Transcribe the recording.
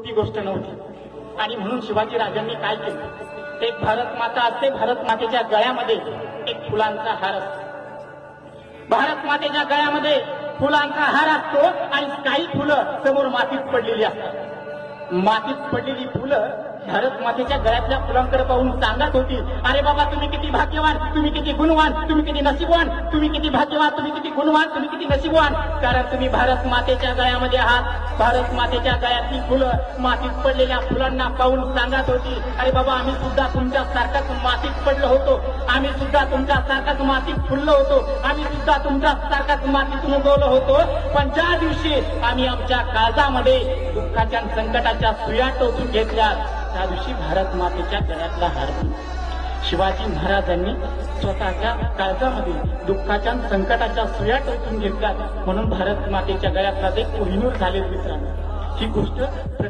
सोपी गोष्ट नव्हती. आणि म्हणून शिवाजी राजांनी काय केलं, एक भारत माता असते, भारत मातेच्या गळ्यामध्ये एक फुलांचा हार असतो. भारत मातेच्या गळ्यामध्ये फुलांचा हार असतो आणि काही फुलं समोर मातीत पडलेली असतात. मातीत पडलेली फुलं भारत मातेच्या गळ्यातल्या फुलांकडे पाहून सांगत होती, अरे बाबा तुम्ही किती भाग्यवान, तुम्ही किती गुणवान, तुम्ही किती नशीबवान, तुम्ही किती भाग्यवान, तुम्ही किती गुणवान, तुम्ही किती नशीबवान, कारण तुम्ही भारत मातेच्या गळ्यामध्ये आहात. भारत मातेच्या गळ्यातली फुलं मातीत पडलेल्या फुलांना पाहून सांगत होती, अरे बाबा आम्ही सुद्धा तुमच्या सारखाच मातीत पडलो होतो, आम्ही सुद्धा तुमच्या सारखाच मातीत फुललो होतो, आम्ही सुद्धा तुमच्या सारखाच मातीतून उगवलो होतो. पण ज्या दिवशी आम्ही आमच्या काळजामध्ये दुःखाच्या संकटाच्या सुया टोचून घेतल्या, त्या दिवशी भारत मातेच्या गळ्यातला हार शिवाजी महाराजांनी स्वतःच्या काळजामध्ये दुःखाच्या संकटाच्या सुया टोचून घेतल्या, म्हणून भारत मातेच्या गळ्यातला ते कोहिनूर झाले मित्रांनो. ही गोष्ट